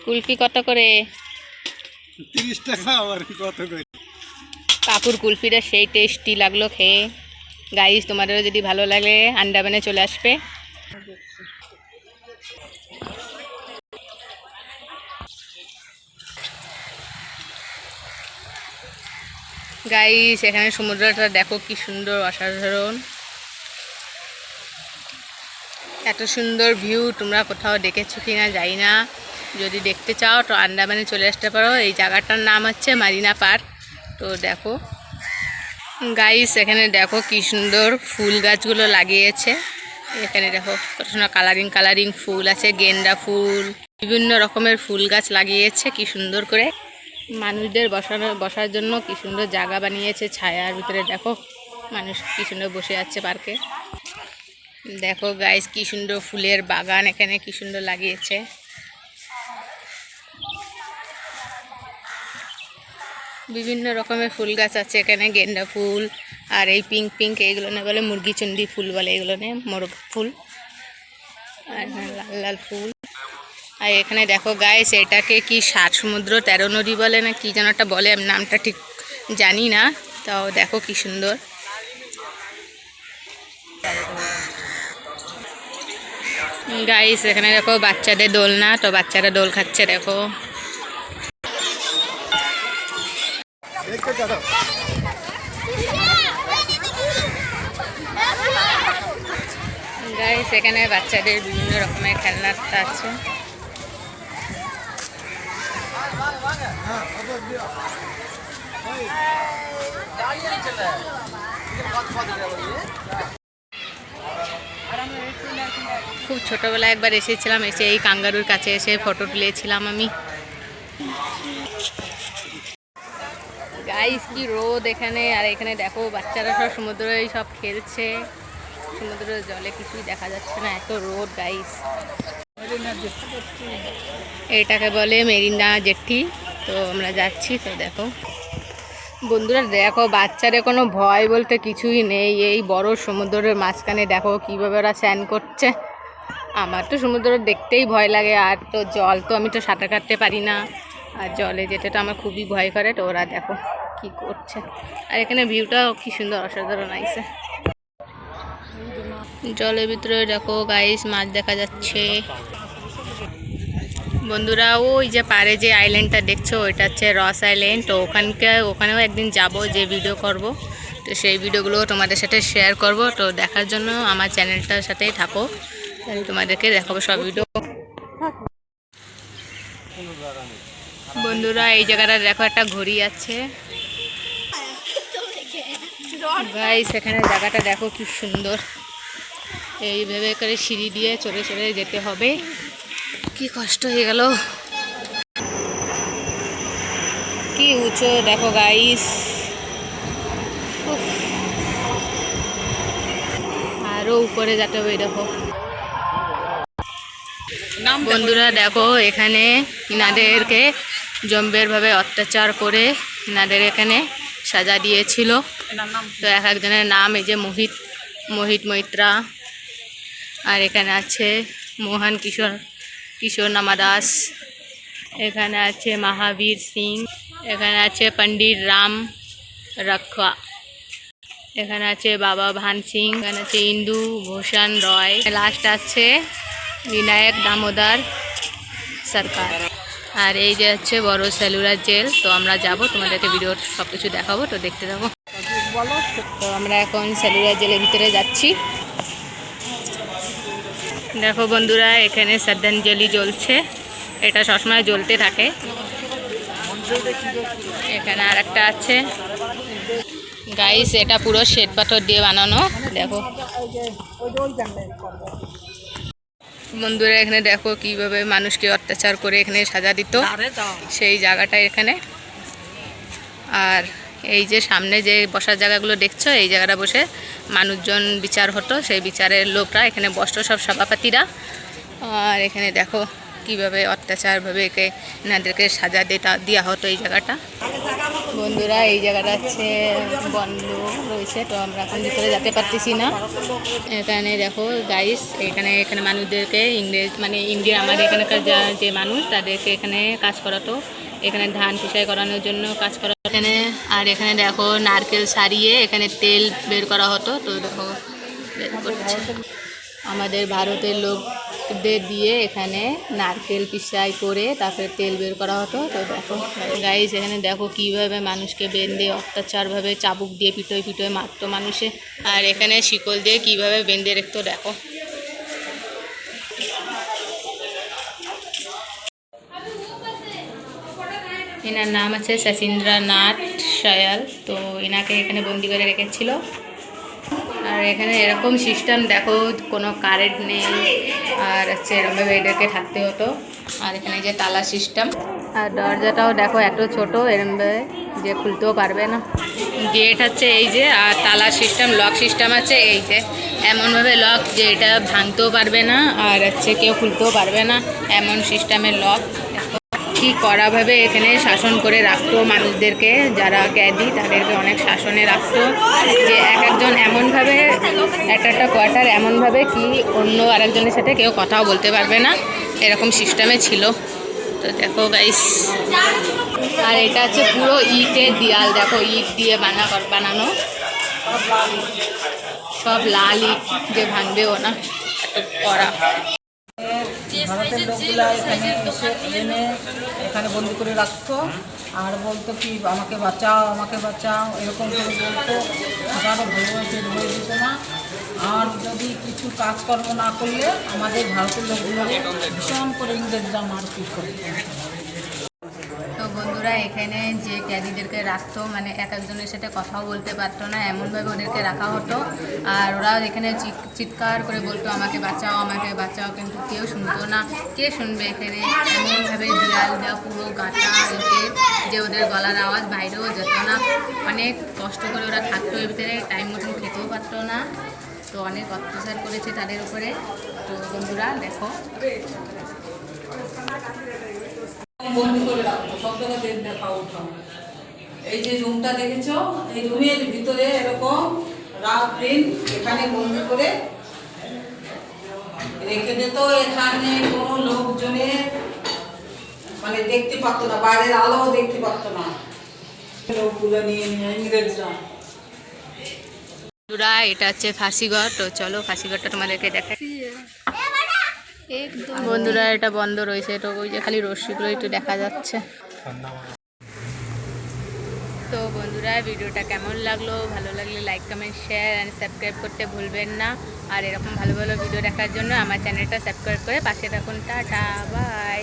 কুলফি কত করে? 30 টাকা। আবার কত করে? কাপুর কুলফিটা সেই টেস্টি লাগলো খেয়ে। গাইস, তোমাদেরও যদি ভালো লাগে আন্ডামানে চলে আসবে। গাইস, এখানে সমুদ্রটা দেখো কি সুন্দর, অসাধারণ। এত সুন্দর ভিউ তোমরা কোথাও দেখেছো কিনা জানি না। যদি দেখতে চাও তো আন্ডামানে চলে আসতে পারো। এই জায়গাটার নাম হচ্ছে মারিনা পার্ক। তো দেখো গাইস, এখানে দেখো কি সুন্দর ফুল গাছগুলো লাগিয়েছে। এখানে দেখো কত সুন্দর কালারিং কালারিং ফুল আছে, গেন্দা ফুল, বিভিন্ন রকমের ফুল গাছ লাগিয়েছে কি সুন্দর করে। মানুষদের বসার জন্য কি সুন্দর জায়গা বানিয়েছে ছায়ার ভিতরে। দেখো মানুষ কি সুন্দর বসে আছে পার্কে। দেখো গাইস, কি সুন্দর ফুলের বাগান এখানে কি সুন্দর লাগিয়েছে। বিভিন্ন রকমের ফুল গাছ আছে এখানে, গেন্দা ফুল আর এই পিঙ্ক পিঙ্ক এইগুলো না বলে মুরগিচন্ডি ফুল বলে, এগুলো নে মোরগ ফুল। আর লাল লাল ফুল। আর এখানে দেখো গাইস, এটাকে কি 7 সমুদ্র 13 নদী বলে না কি যেন একটা বলে, আমি নামটা ঠিক জানি না। তাও দেখো কি সুন্দর। গাইস, এখানে দেখো বাচ্চাদের দোলনা, তো বাচ্চারা দোল খাচ্ছে দেখো। গাইস, এখানে বাচ্চাদের বিভিন্ন রকমের খেলনাটা আছে। খুব ছোটবেলায় একবার এসেছিলাম, এসে এই কাঙ্গারুর কাছে এসে ফটো তুলেছিলাম আমি। গাইস, কি রোদ এখানে। আর এখানে দেখো বাচ্চারা সব সমুদ্রে সব খেলছে। সমুদ্রের জলে কিছুই দেখা যাচ্ছে না, এত রোদ গাইস। এটাকে বলে মেরিনা জেটি। তো আমরা যাচ্ছি। তো দেখো বন্ধুরা, দেখো বাচ্চাদের কোনো ভয় বলতে কিছুই নেই। এই বড় সমুদ্রের মাঝখানে দেখো কীভাবে ওরা স্নান করছে। আমার তো সমুদ্র দেখতেই ভয় লাগে। আর তো জল তো আমি তো সাঁতার কাটতে পারি না, আর জলে যেতে তো আমার খুবই ভয় করে। তো ওরা দেখো কি করছে। আর এখানে ভিউটাও কি সুন্দর, অসাধারণ আইছে। জলের ভিতরে দেখো গাইস মাছ দেখা যাচ্ছে। বন্ধুরা, ওই যে পারে যে আইল্যান্ডটা দেখছো ওইটা হচ্ছে রস আইল্যান্ড। তো ওখানেও একদিন যাব, যে ভিডিও করব। তো সেই ভিডিওগুলো তোমাদের সাথে শেয়ার করব। তো দেখার জন্য আমার চ্যানেলটার সাথেই থাকো, তোমাদেরকে দেখাবো সব ভিডিও। বন্ধুরা, এই জায়গাটা দেখো একটা ঘড়ি আছে গাইস। এখানে জায়গাটা দেখো কি সুন্দর। এইভাবে করে সিঁড়ি দিয়ে চলে চলে যেতে হবে। কি কষ্ট হয়ে গেল, কি উঁচু দেখো গাইস। আরো উপরে যেতে হবে দেখো। বন্ধুরা দেখো, এখানে ইনাদেরকে জম্বেরভাবে অত্যাচার করে ইনাদের এখানে সাজা দিয়েছিল। তো এক একজনের নাম এই যে মোহিত মৈত্রা। আর এখানে আছে মোহন কিশোর নামাদাস। এখানে আছে মহাবীর সিং। এখানে আছে পণ্ডিত রাম রাখোয়া। এখানে আছে বাবা ভান সিং। এখানে আছে ইন্দু ভূষণ রয়। লাস্ট আছে বিনায়ক দামোদর সরকার। আর এই যে হচ্ছে বড় সেলুলার জেল। তো আমরা যাব, তোমাদেরকে ভিডিও সব কিছু দেখাবো। তো দেখতে থাকো। তো আমরা এখন সেলুলার জেলের ভিতরে যাচ্ছি। দেখো বন্ধুরা, এখানে শ্রদ্ধাঞ্জলি জ্বলছে। এটা সবসময় জ্বলতে থাকে। এখানে আর একটা আছে গাইস, এটা পুরো শ্বেত পাথর দিয়ে বানানো। দেখো বন্ধুরা, এখানে দেখো কিভাবে মানুষকে অত্যাচার করে এখানে সাজা দিত, সেই জায়গাটা এখানে। আর এই যে সামনে যে বসার জায়গাগুলো দেখছো, এই জায়গাটা বসে মানুষজন বিচার হতো। সেই বিচারের লোকরা এখানে বসতো, সব সভাপতিরা। আর এখানে দেখো কিভাবে অত্যাচারভাবে এনাদেরকে সাজা দেওয়া হতো এই জায়গাটা। বন্ধুরা এই জায়গাটা হচ্ছে বন্ধ রয়েছে, তো আমরা এখন ভিতরে যেতে পারতেছি না। এখানে দেখো গাইস, এখানে এখানে মানুষদেরকে ইংরেজ মানে ইন্ডিয়া আমাদের এখানকার যে মানুষ তাদেরকে এখানে কাজ করাতো, এখানে ধান পিষাই করানোর জন্য কাজ করা এখানে। আর এখানে দেখো নারকেল ছাড়িয়ে এখানে তেল বের করা হতো, তো দেখো বের করছে। আমাদের ভারতের লোকদের দিয়ে এখানে নারকেল পিষাই করে তারপরে তেল বের করা হতো। তো দেখো গাইস, এখানে দেখো কিভাবে মানুষকে বেঁধে অত্যাচারভাবে চাবুক দিয়ে পিটোয় পিটোয় মারতো মানুষে। আর এখানে শিকল দিয়ে কিভাবে বেঁধে রাখতো দেখো। এনার নাম আছে শচীন্দ্রনাথ শায়াল, তো এনাকে এখানে বন্দি করে রেখেছিল। আর এখানে এরকম সিস্টেম দেখো, কোনো কারেন্ট নেই, আর হচ্ছে এরকমভাবে এদেরকে থাকতে হতো। আর এখানে যে তালা সিস্টেম, আর দরজাটাও দেখো এত ছোট, এরকমভাবে যে খুলতেও পারবে না। গেট হচ্ছে এই যে, আর তালা সিস্টেম, লক সিস্টেম আছে এই যে, এমনভাবে লক যে এটা ভাঙতেও পারবে না আর হচ্ছে কেউ খুলতেও পারবে না, এমন সিস্টেমের লক। কি কড়াভাবে এখানে শাসন করে রাখতো মানুষদেরকে, যারা ক্যাদি তাদেরকে অনেক শাসনে রাখতো, যে এক একজন এমনভাবে একটা কোয়ার্টার এমনভাবে কি অন্য আরেকজনের সাথে কেউ কথাও বলতে পারবে না, এরকম সিস্টেমে ছিল। তো দেখো গাইস, আর এটা হচ্ছে পুরো ইটের দেয়াল, দেখো ইট দিয়ে বানানো, সব লাল ইট, যে ভাঙবেও না এত কড়া। ভারতের লোকগুলা এখানে এসে এনে এখানে বন্দি করে রাখতো, আর বলতো কি আমাকে বাঁচাও আমাকে বাঁচাও, এরকম করে বলতো। তারা ভালোভাবে ধরে দিত না, আর যদি কিছু কাজকর্ম না করলে আমাদের ভারতের লোকগুলোকে ভীষণ করে ইংরেজরা মারপিট করতো। তো বন্ধুরা, এখানে যে ক্যাদিদেরকে রাখতো মানে এক একজনের সাথে কথাও বলতে পারতো না, এমনভাবে ওদেরকে রাখা হতো। আর ওরা এখানে চিৎকার করে বলতো আমাকে বাঁচাও আমাকে বাঁচাও, কিন্তু কেউ শুনতো না। কে শুনবে এখানে? এমনভাবে দেয়াল দেওয়া পুরো গাঁটা এতে, যে ওদের গলার আওয়াজ বাইরেও যেত না। অনেক কষ্ট করে ওরা থাকতো এর ভিতরে, টাইম মতন খেতেও পারতো না। তো অনেক অত্যাচার করেছে তাদের উপরে। তো বন্ধুরা দেখো, বন্দি করে রাখতো, সব জায়গায় দেখা উঠাও। এই যে রুমটা দেখেছো, এই রুমের ভিতরে এরকম রাত দিন এখানে বন্দি করে রেখে দিত। এখানে কোনো লোকজনে মানে দেখতে পারতো না, বাইরের আলোও দেখতে পারতো না লোকগুলো নিয়ে নিয়ে ইংরেজরা। বন্ধুরা এটা হচ্ছে ফাঁসিঘর, তো চলো ফাঁসিঘরটা তোমাদেরকে দেখাই। বন্ধুরা এটা বন্ধ রয়েছে, তো ওই যে খালি রশ্মিগুলো একটু দেখা যাচ্ছে। তো বন্ধুরা ভিডিওটা কেমন লাগলো, ভালো লাগলে like comment share and subscribe করতে ভুলবেন না। আর এরকম ভালো ভালো ভিডিও দেখার জন্য আমার চ্যানেলটা সাবস্ক্রাইব করে পাশে থাকুন। Tata bye.